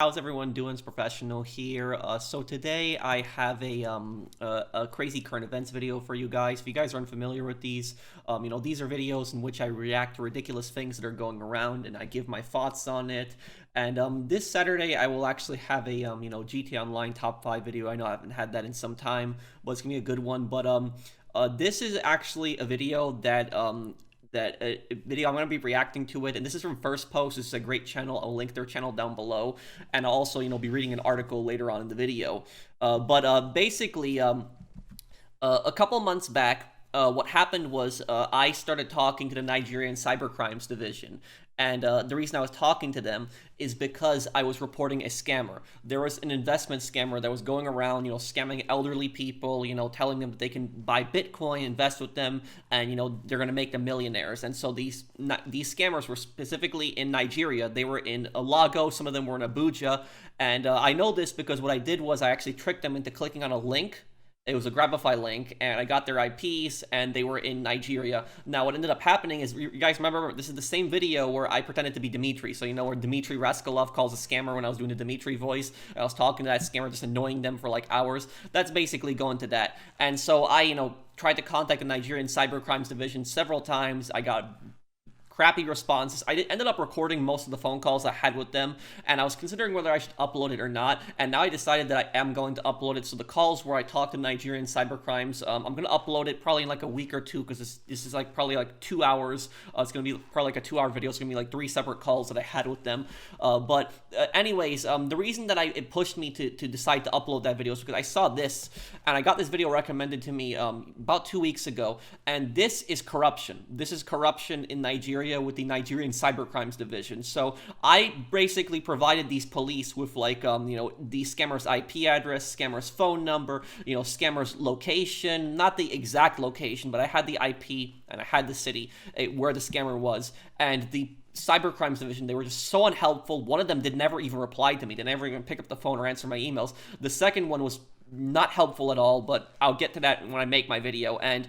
How's everyone doing? It's Professional here. So today I have a crazy current events video for you guys. If you guys aren't familiar with these, these are videos in which I react to ridiculous things that are going around and I give my thoughts on it. And this Saturday I will actually have a GTA Online top 5 video. I know I haven't had that in some time, but it's gonna be a good one. But this is actually a video that video I'm going to be reacting to it, and this is from First Post. This is a great channel. I'll link their channel down below, and I'll also be reading an article later on in the video. But basically, a couple months back, what happened was I started talking to the Nigerian cybercrimes division. And the reason I was talking to them is because I was reporting a scammer. There was an investment scammer that was going around, scamming elderly people, telling them that they can buy Bitcoin, invest with them, and, they're going to make them millionaires. And so these scammers were specifically in Nigeria. They were in Lagos, some of them were in Abuja. And I know this because what I did was I actually tricked them into clicking on a link. It was a Grabify link, and I got their IPs, and they were in Nigeria. Now, what ended up happening is, you guys remember, this is the same video where I pretended to be Dimitri. So, where Dmitry Raskolov calls a scammer when I was doing the Dimitri voice. I was talking to that scammer, just annoying them for like hours. That's basically going to that. And so I, tried to contact the Nigerian Cybercrimes Division several times. I got crappy responses. I ended up recording most of the phone calls I had with them, and I was considering whether I should upload it or not, and now I decided that I am going to upload it. So the calls where I talk to Nigerian cybercrimes, I'm going to upload it probably in like a week or two, because this is like probably like 2 hours. It's going to be probably like a 2-hour video. It's going to be like 3 separate calls that I had with them. Anyways, the reason that it pushed me to decide to upload that video is because I saw this, and I got this video recommended to me about 2 weeks ago, and this is corruption. This is corruption in Nigeria with the Nigerian Cybercrimes Division. So I basically provided these police with like the scammer's IP address, scammer's phone number, scammer's location, not the exact location, but I had the IP and I had the city where the scammer was. And the Cybercrimes Division, they were just so unhelpful. One of them did never even reply to me. They never even pick up the phone or answer my emails. The second one was not helpful at all, but I'll get to that when I make my video. And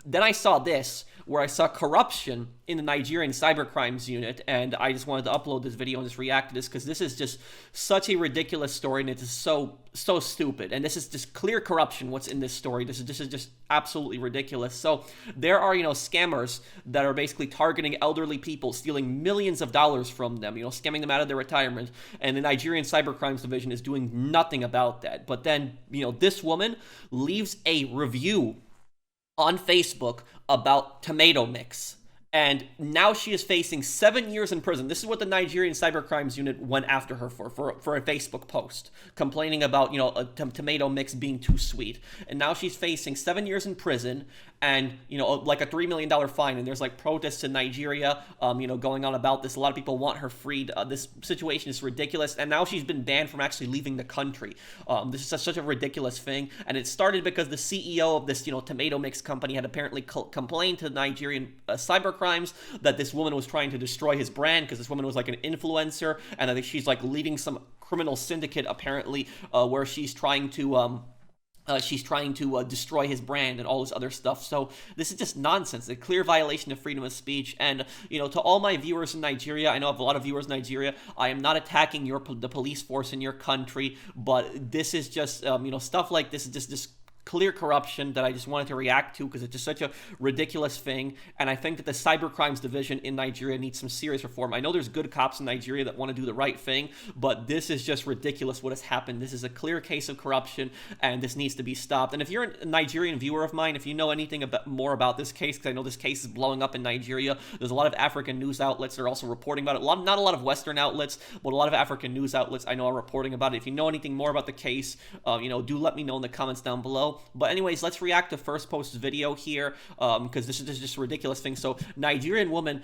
then I saw this, where I saw corruption in the Nigerian cybercrimes unit, and I just wanted to upload this video and just react to this, because this is just such a ridiculous story, and it is so stupid. And this is just clear corruption, what's in this story. This is just absolutely ridiculous. So there are, scammers that are basically targeting elderly people, stealing millions of dollars from them, scamming them out of their retirement, and the Nigerian Cybercrimes Division is doing nothing about that. But then, this woman leaves a review on Facebook about tomato mix. And now she is facing 7 years in prison. This is what the Nigerian Cybercrimes Unit went after her for a Facebook post, complaining about, a tomato mix being too sweet. And now she's facing 7 years in prison and, like a $3 million fine. And there's like protests in Nigeria, going on about this. A lot of people want her freed. This situation is ridiculous. And now she's been banned from actually leaving the country. This is such a ridiculous thing. And it started because the CEO of this, tomato mix company had apparently complained to the Nigerian cybercrimes that this woman was trying to destroy his brand, because this woman was like an influencer, and I think she's like leading some criminal syndicate apparently, where she's trying to destroy his brand and all this other stuff. So this is just nonsense, a clear violation of freedom of speech. And, to all my viewers in Nigeria, I know I have a lot of viewers in Nigeria, I am not attacking the police force in your country, but this is just, stuff like this is just clear corruption that I just wanted to react to, because it's just such a ridiculous thing. And I think that the Cybercrimes Division in Nigeria needs some serious reform. I know there's good cops in Nigeria that want to do the right thing, but this is just ridiculous what has happened. This is a clear case of corruption, and this needs to be stopped. And if you're a Nigerian viewer of mine, if you know anything more about this case, because I know this case is blowing up in Nigeria, there's a lot of African news outlets that are also reporting about it. Not a lot of Western outlets, but a lot of African news outlets I know are reporting about it. If you know anything more about the case, do let me know in the comments down below. But anyways, let's react to First Post's video here, because this is just a ridiculous thing. So, Nigerian woman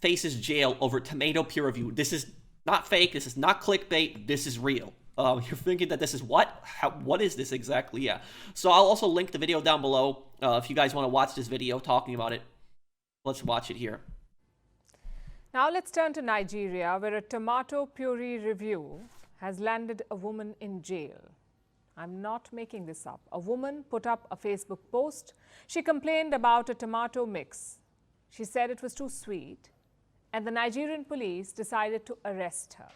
faces jail over tomato peer review. This is not fake. This is not clickbait. This is real. You're thinking that this is what? What is this exactly? Yeah. So I'll also link the video down below if you guys want to watch this video talking about it. Let's watch it here. Now let's turn to Nigeria, where a tomato puree review has landed a woman in jail. I'm not making this up. A woman put up a Facebook post. She complained about a tomato mix. She said it was too sweet, and the Nigerian police decided to arrest her.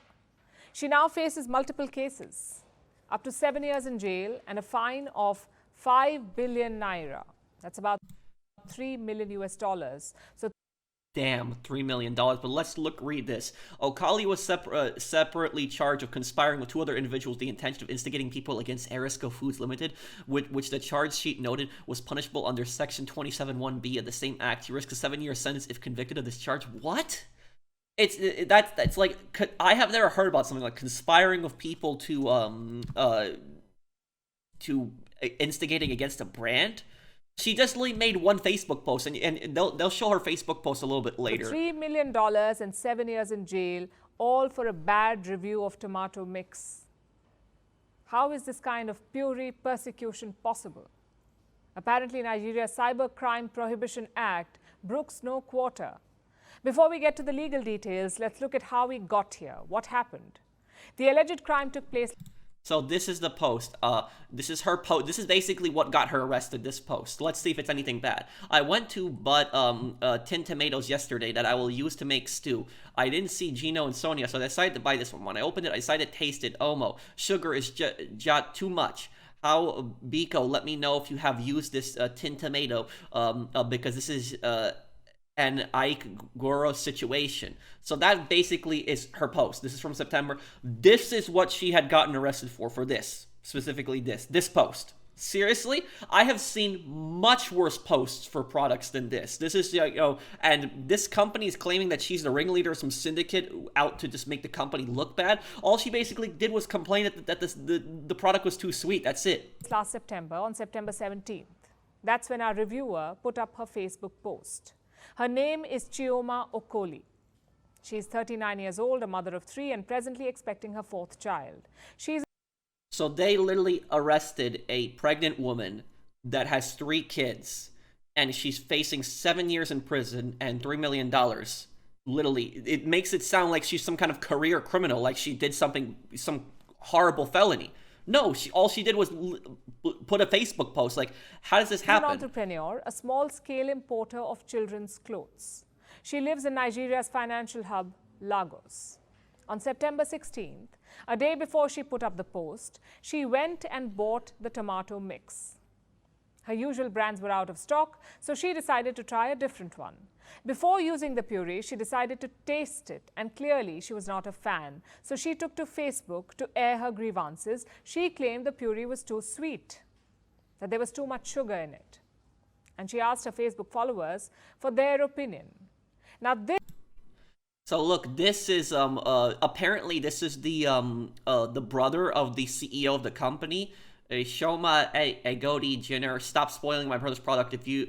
She now faces multiple cases, up to 7 years in jail and a fine of 5 billion naira. That's about 3 million US dollars. So Damn, $3 million. But let's read this. Okali was separately charged of conspiring with two other individuals with the intention of instigating people against Erisco Foods Limited, which the charge sheet noted was punishable under Section 271B of the same act. He risks a 7-year sentence if convicted of this charge. What? That's like, I have never heard about something like conspiring with people to instigating against a brand. She just only made one Facebook post, and they'll show her Facebook post a little bit later. $3 million and 7 years in jail, all for a bad review of tomato mix. How is this kind of puree persecution possible? Apparently, Nigeria's Cybercrime Prohibition Act brooks no quarter. Before we get to the legal details, let's look at how we got here. What happened? The alleged crime took place. So this is the post. This is her post. This is basically what got her arrested, this post. Let's see if it's anything bad. I went to buy tin tomatoes yesterday that I will use to make stew. I didn't see Gino and Sonia, so I decided to buy this one. When I opened it, I decided to taste it. Omo. Sugar is just too much. How, Biko, let me know if you have used this tin tomato, because this is an Ike Goro situation. So that basically is her post. This is from September. This is what she had gotten arrested for this. Specifically this post. Seriously? I have seen much worse posts for products than this. This is, and this company is claiming that she's the ringleader of some syndicate out to just make the company look bad. All she basically did was complain that the product was too sweet. That's it. Last September, on September 17th. That's when our reviewer put up her Facebook post. Her name is Chioma Okoli. She is 39 years old, a mother of 3, and presently expecting her 4th child. So they literally arrested a pregnant woman that has 3 kids, and she's facing 7 years in prison and $3 million. Literally, it makes it sound like she's some kind of career criminal, like she did some horrible felony. No, all she did was put a Facebook post. Like, how does this happen? She's an entrepreneur, a small-scale importer of children's clothes. She lives in Nigeria's financial hub, Lagos. On September 16th, a day before she put up the post, she went and bought the tomato mix. Her usual brands were out of stock, so she decided to try a different one. Before using the puree, she decided to taste it, and clearly she was not a fan. So she took to Facebook to air her grievances. She claimed the puree was too sweet, that there was too much sugar in it. And she asked her Facebook followers for their opinion. Now So look, this is apparently this is the brother of the CEO of the company. Shoma Agodi Jenner, stop spoiling my brother's product. If you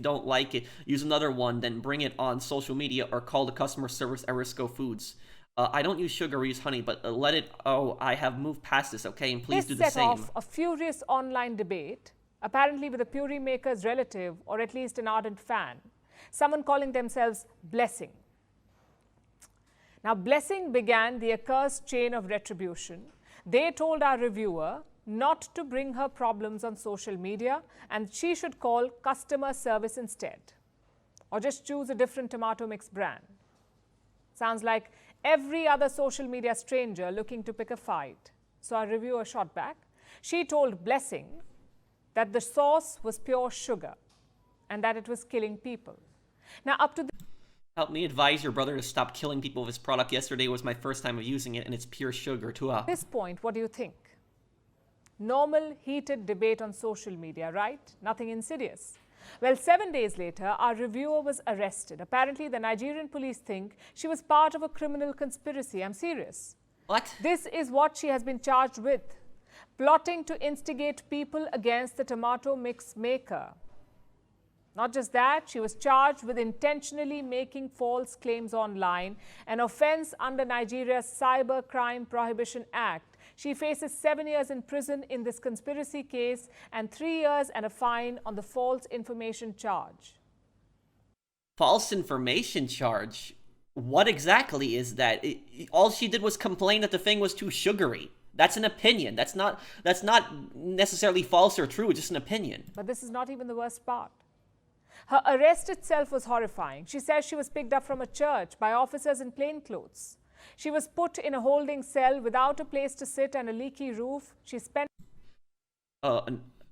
don't like it, use another one, then bring it on social media or call the customer service at Erisco Foods. I don't use sugar, we use honey, but let it. Oh, I have moved past this, okay? And please do the same. This set off a furious online debate, apparently with a puree maker's relative or at least an ardent fan, someone calling themselves Blessing. Now, Blessing began the accursed chain of retribution. They told our reviewer not to bring her problems on social media and she should call customer service instead, or just choose a different tomato mix brand. Sounds like every other social media stranger looking to pick a fight. So our reviewer shot back. She told Blessing that the sauce was pure sugar and that it was killing people. Now, up to help me advise your brother to stop killing people with his product. Yesterday was my first time of using it, and it's pure sugar too. At this point, what do you think? Normal, heated debate on social media, right? Nothing insidious. Well, 7 days later, our reviewer was arrested. Apparently, the Nigerian police think she was part of a criminal conspiracy. I'm serious. What? This is what she has been charged with. Plotting to instigate people against the tomato mix maker. Not just that, she was charged with intentionally making false claims online, an offense under Nigeria's Cybercrime Prohibition Act. She faces 7 years in prison in this conspiracy case and 3 years and a fine on the false information charge. False information charge? What exactly is that? All she did was complain that the thing was too sugary. That's an opinion. That's not necessarily false or true, it's just an opinion. But this is not even the worst part. Her arrest itself was horrifying. She says she was picked up from a church by officers in plain clothes. She was put in a holding cell without a place to sit and a leaky roof. She spent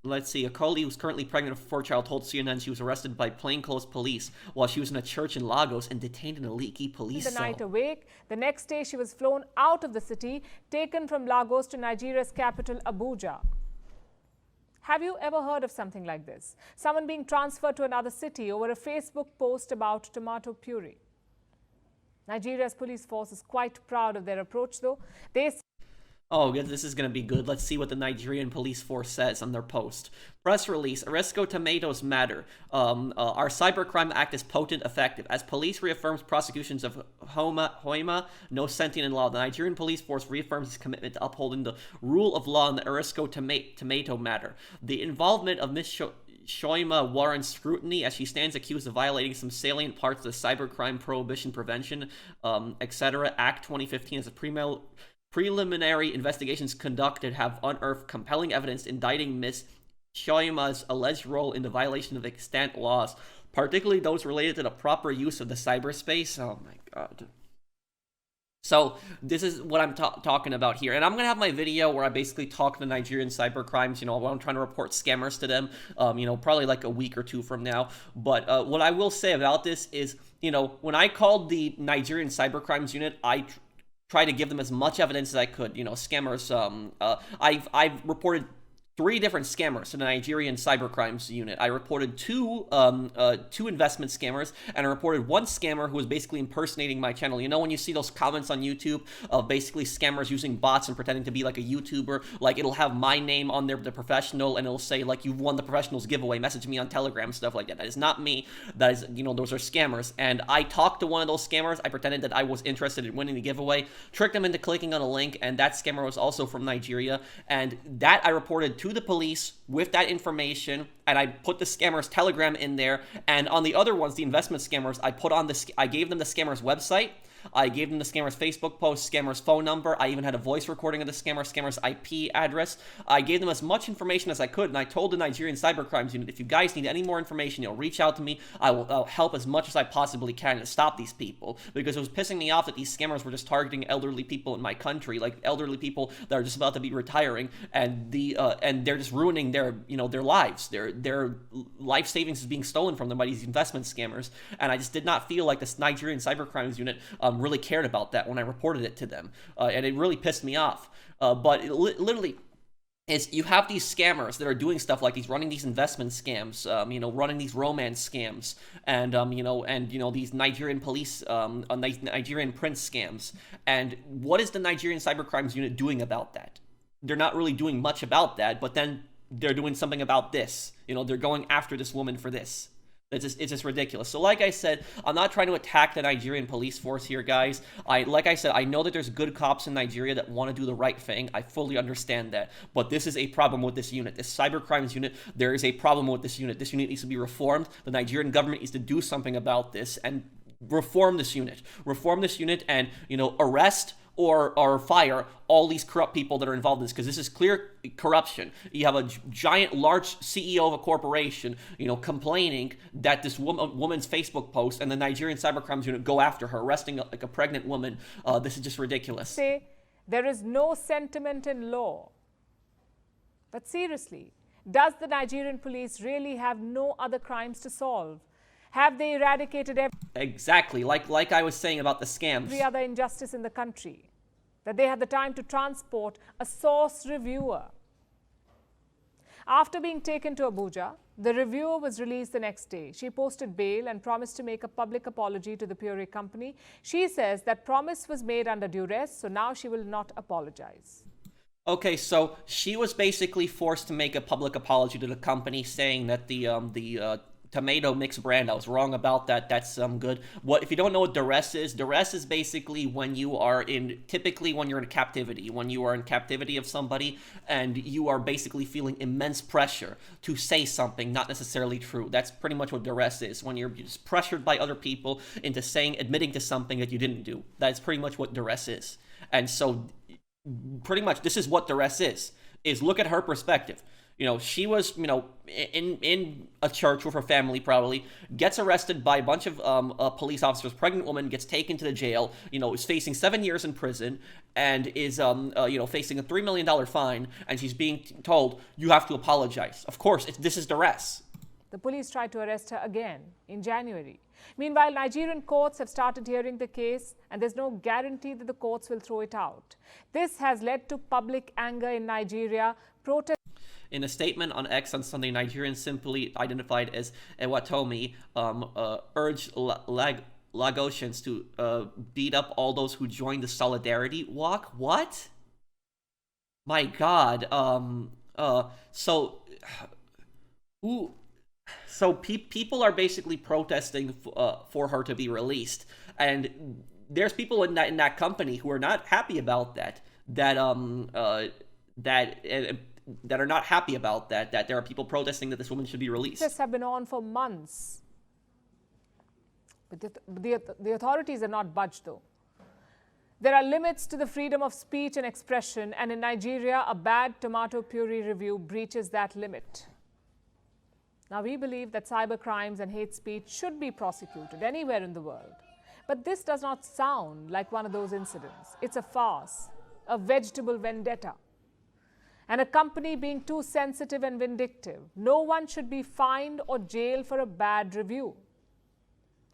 Let's see. A colleague who's currently pregnant with a fourth child told CNN she was arrested by plainclothes police while she was in a church in Lagos and detained in a leaky police the cell. night awake. The next day, she was flown out of the city, taken from Lagos to Nigeria's capital, Abuja. Have you ever heard of something like this? Someone being transferred to another city over a Facebook post about tomato puree. Nigeria's police force is quite proud of their approach, though. They Oh, this is going to be good. Let's see what the Nigerian police force says on their post. Press release, Arisco Tomatoes matter. Our cybercrime act is potent, effective. As police reaffirms prosecutions of Hoima, no sentient in law, the Nigerian police force reaffirms its commitment to upholding the rule of law in the Arisco Tomato matter. The involvement of Ms. Shoima warrants scrutiny as she stands accused of violating some salient parts of the Cybercrime Prohibition Prevention, etc. Act 2015 as a preliminary investigations conducted have unearthed compelling evidence indicting Ms. Shoima's alleged role in the violation of extant laws, particularly those related to the proper use of the cyberspace. Oh my god. So this is what I'm talking about here. And I'm going to have my video where I basically talk to the Nigerian cybercrimes, when I'm trying to report scammers to them, probably like a week or two from now. But what I will say about this is, when I called the Nigerian cybercrimes unit, I try to give them as much evidence as I could. Scammers. I've reported 3 different scammers to the Nigerian cybercrimes unit. I reported two investment scammers, and I reported 1 scammer who was basically impersonating my channel. When you see those comments on YouTube of basically scammers using bots and pretending to be like a YouTuber, like it'll have my name on there, the professional, and it'll say like, you've won the professionals giveaway, message me on Telegram, stuff like that. That is not me. That is, those are scammers. And I talked to one of those scammers. I pretended that I was interested in winning the giveaway, tricked them into clicking on a link, and that scammer was also from Nigeria. And that I reported to the police with that information, and I put the scammer's Telegram in there. And on the other ones, the investment scammers, I gave them the scammer's website, I gave them the scammer's Facebook post, scammer's phone number. I even had a voice recording of the scammer's IP address. I gave them as much information as I could, and I told the Nigerian cybercrimes unit, if you guys need any more information, reach out to me. I'll help as much as I possibly can to stop these people, because it was pissing me off that these scammers were just targeting elderly people in my country, like elderly people that are just about to be retiring, and they're just ruining their lives. Their life savings is being stolen from them by these investment scammers, and I just did not feel like this Nigerian cybercrimes unit really cared about that when I reported it to them, and it really pissed me off. But literally, is you have these scammers that are doing stuff like these, running these investment scams, running these romance scams, and these Nigerian police, Nigerian prince scams. And what is the Nigerian cybercrimes unit doing about that? They're not really doing much about that, but then they're doing something about this. They're going after this woman for this. It's just ridiculous. So like I said, I'm not trying to attack the Nigerian police force here, guys. Like I said, I know that there's good cops in Nigeria that want to do the right thing. I fully understand that. But this is a problem with this unit. This cybercrimes unit, there is a problem with this unit. This unit needs to be reformed. The Nigerian government needs to do something about this and reform this unit. Reform this unit and, arrest or fire all these corrupt people that are involved in this, because this is clear corruption. You have a giant, large CEO of a corporation, complaining that this woman's Facebook post, and the Nigerian cybercrimes unit go after her, arresting like a pregnant woman. This is just ridiculous. Say there is no sentiment in law. But seriously, does the Nigerian police really have no other crimes to solve? Have they eradicated Exactly, like I was saying about the scams. every other injustice in the country? That they had the time to transport a source reviewer. After being taken to Abuja, the reviewer was released the next day. She posted bail and promised to make a public apology to the puree company. She says that promise was made under duress, so now she will not apologize. Okay, so she was basically forced to make a public apology to the company, saying that the tomato mix brand, I was wrong about that. That's good. If you don't know what duress is basically when you are typically when you're in captivity, when you are in captivity of somebody and you are basically feeling immense pressure to say something not necessarily true. That's pretty much what duress is, when you're just pressured by other people into admitting to something that you didn't do. That's pretty much what duress is. And so pretty much this is what duress is. is look at her perspective. She was, in a church with her family, probably gets arrested by a bunch of police officers. Pregnant woman gets taken to the jail. Is facing 7 years in prison and is, facing a $3 million fine. And she's being told, you have to apologize. Of course, this is duress. The police tried to arrest her again in January. Meanwhile, Nigerian courts have started hearing the case, and there's no guarantee that the courts will throw it out. This has led to public anger in Nigeria. Protests. In a statement on X on Sunday, Nigerians, simply identified as Ewatomi, urged Lagosians to beat up all those who joined the Solidarity Walk. What? My God. People are basically protesting for her to be released, and there's people in that company who are not happy about that. That are not happy about that. That there are people protesting that this woman should be released. Protests have been on for months, but the authorities have not budged, though. There are limits to the freedom of speech and expression, and in Nigeria, a bad tomato puree review breaches that limit. Now, we believe that cybercrimes and hate speech should be prosecuted anywhere in the world. But this does not sound like one of those incidents. It's a farce, a vegetable vendetta, and a company being too sensitive and vindictive. No one should be fined or jailed for a bad review.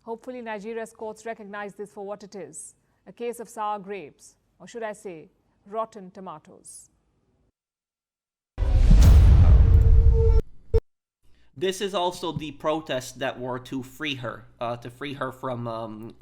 Hopefully, Nigeria's courts recognize this for what it is, a case of sour grapes, or should I say, rotten tomatoes. This is also the protests that were to free her from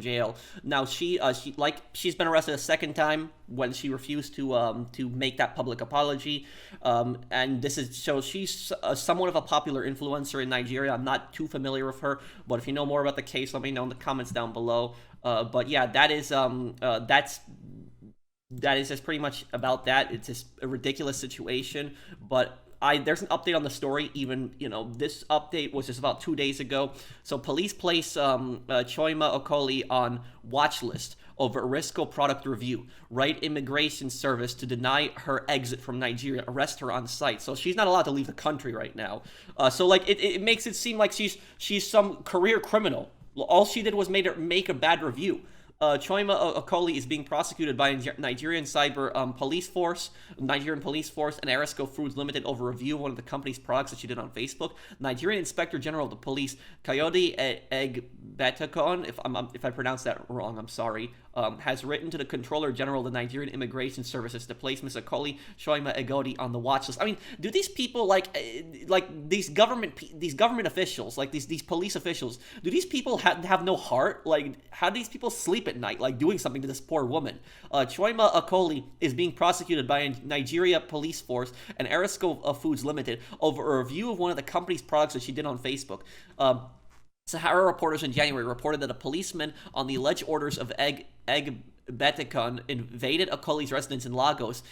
jail. Now she's been arrested a second time when she refused to make that public apology, and so she's somewhat of a popular influencer in Nigeria. I'm not too familiar with her, but if you know more about the case, let me know in the comments down below. But yeah, that is just pretty much about that. It's just a ridiculous situation, but there's an update on the story. Even, this update was just about 2 days ago. So police place Choima Okoli on watch list over Arisco product review. Right immigration service to deny her exit from Nigeria. Arrest her on site. So she's not allowed to leave the country right now. It makes it seem like she's some career criminal. All she did was make a bad review. Choima Okoli is being prosecuted by Nigerian police force, and Arisco Foods Limited over review of one of the company's products that she did on Facebook. Nigerian Inspector General of the Police, Coyote Egbetakon, if I pronounced that wrong, I'm sorry, has written to the Controller General of the Nigerian Immigration Services to place Ms. Okoli Choima Egodi on the watch list. I mean, do these people like these government officials, like these police officials, do these people have no heart? Like, how do these people sleep at night, like doing something to this poor woman? Choima Okoli is being prosecuted by Nigeria Police Force and Arisco Foods Limited over a review of one of the company's products that she did on Facebook. Sahara reporters in January reported that a policeman on the alleged orders of Egbetakon invaded Okoli's residence in Lagos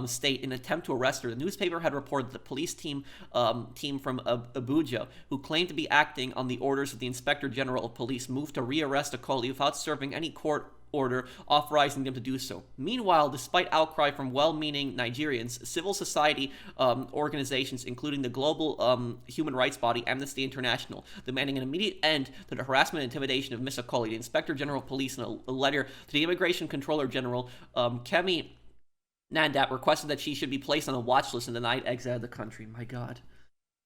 state in an attempt to arrest her. The newspaper had reported that the police team from Abuja, who claimed to be acting on the orders of the Inspector General of Police, moved to rearrest Okoli without serving any court order authorizing them to do so. Meanwhile, despite outcry from well-meaning Nigerians, civil society organizations, including the global human rights body Amnesty International, demanding an immediate end to the harassment and intimidation of Ms. Okoli, the Inspector General of Police, in a letter to the Immigration Controller General, Kemi Nandat, requested that she should be placed on a watch list and denied exit out of the country. My God.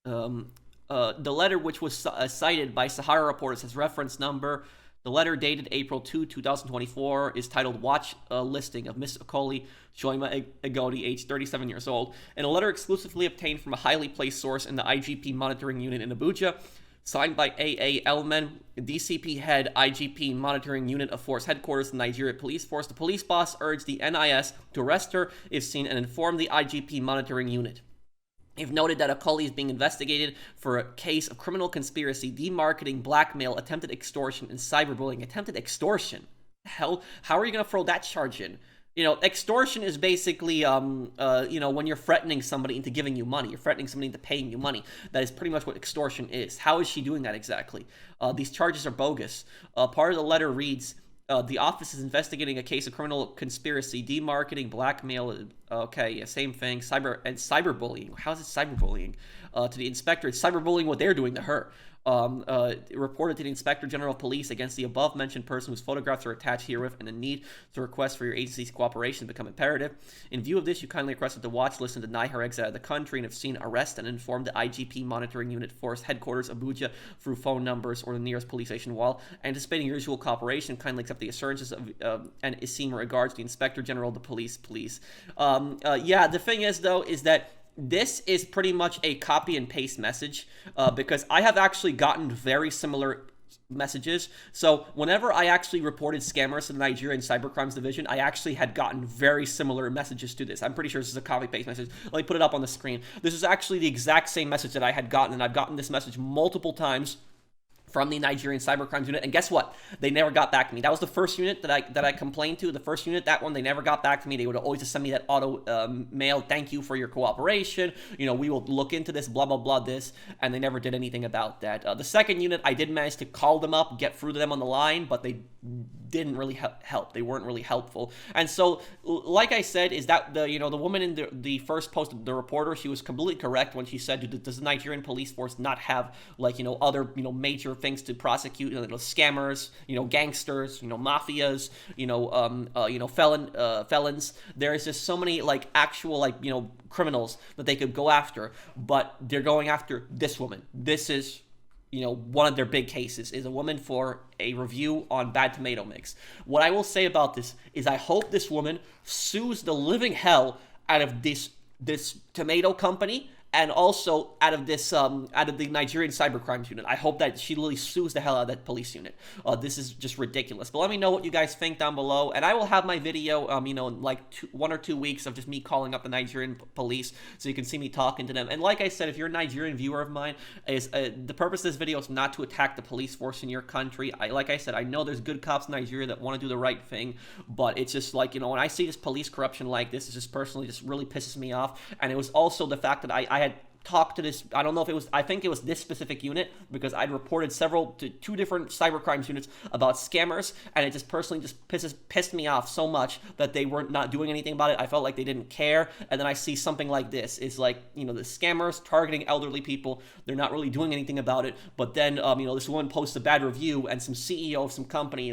The letter, which was cited by Sahara reporters, has reference number. The letter, dated April 2, 2024, is titled Watch Listing of Miss Okoli Choima Egodi, age 37 years old, and a letter exclusively obtained from a highly placed source in the IGP monitoring unit in Abuja, signed by A.A. Elman, DCP head, IGP monitoring unit of force headquarters in Nigeria Police Force. The police boss urged the NIS to arrest her if seen and inform the IGP monitoring unit. They've noted that Okoli is being investigated for a case of criminal conspiracy, demarketing, blackmail, attempted extortion, and cyberbullying. Attempted extortion? Hell, how are you going to throw that charge in? Extortion is basically, when you're threatening somebody into giving you money. You're threatening somebody into paying you money. That is pretty much what extortion is. How is she doing that exactly? These charges are bogus. Part of the letter reads, the office is investigating a case of criminal conspiracy, demarketing, blackmail, Okay, yeah, same thing. Cyberbullying. How is it cyberbullying? To the inspector, it's cyberbullying what they're doing to her. Reported to the Inspector General of Police against the above-mentioned person whose photographs are attached herewith, and the need to request for your agency's cooperation become imperative. In view of this, you kindly requested the watch list and deny her exit out of the country, and have seen arrest and informed the IGP Monitoring Unit Force Headquarters, Abuja, through phone numbers or the nearest police station. While anticipating your usual cooperation, kindly accept the assurances of and esteem regards to the Inspector General of the Police, please. Yeah, the thing is, though, is that this is pretty much a copy and paste message because I have actually gotten very similar messages. So whenever I actually reported scammers to the Nigerian Cybercrimes Division, I actually had gotten very similar messages to this. I'm pretty sure this is a copy paste message. Let me put it up on the screen. This is actually the exact same message that I had gotten, and I've gotten this message multiple times from the Nigerian Cybercrimes Unit, and guess what? They never got back to me. That was the first unit that I complained to. The first unit, that one, they never got back to me. They would always just send me that auto mail. Thank you for your cooperation. You know, we will look into this. Blah blah blah. This, and they never did anything about that. The second unit, I did manage to call them up, get through to them on the line, but they didn't really help. They weren't really helpful. And so, like I said, is that the woman in the first post, the reporter, she was completely correct when she said, does the Nigerian police force not have other major things to prosecute, scammers, gangsters, mafias, felons. There is just so many actual criminals that they could go after, but they're going after this woman. This is one of their big cases is a woman for a review on bad tomato mix. What I will say about this is I hope this woman sues the living hell out of this tomato company, and also out of the Nigerian Cybercrimes Unit. I hope that she literally sues the hell out of that police unit. This is just ridiculous. But let me know what you guys think down below, and I will have my video, in like 1 or 2 weeks of just me calling up the Nigerian police, so you can see me talking to them. And like I said, if you're a Nigerian viewer of mine, the purpose of this video is not to attack the police force in your country. Like I said, I know there's good cops in Nigeria that want to do the right thing, but it's just when I see this police corruption like this, it just personally just really pisses me off. And it was also the fact that I had talked to this, I don't know if it was, I think it was this specific unit, because I'd reported two different cybercrimes units about scammers, and it just personally just pissed me off so much that they weren't not doing anything about it. I felt like they didn't care. And then I see something like this. It's the scammers targeting elderly people. They're not really doing anything about it. But then, this woman posts a bad review, and some CEO of some company,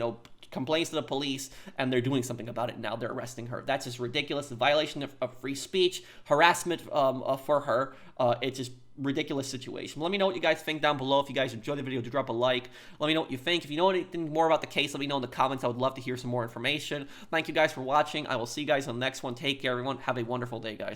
complains to the police, and they're doing something about it. Now they're arresting her. That's just ridiculous. A violation of free speech, harassment for her. It's just ridiculous situation. Let me know what you guys think down below. If you guys enjoyed the video, do drop a like. Let me know what you think. If you know anything more about the case, let me know in the comments. I would love to hear some more information. Thank you guys for watching. I will see you guys on the next one. Take care, everyone. Have a wonderful day, guys.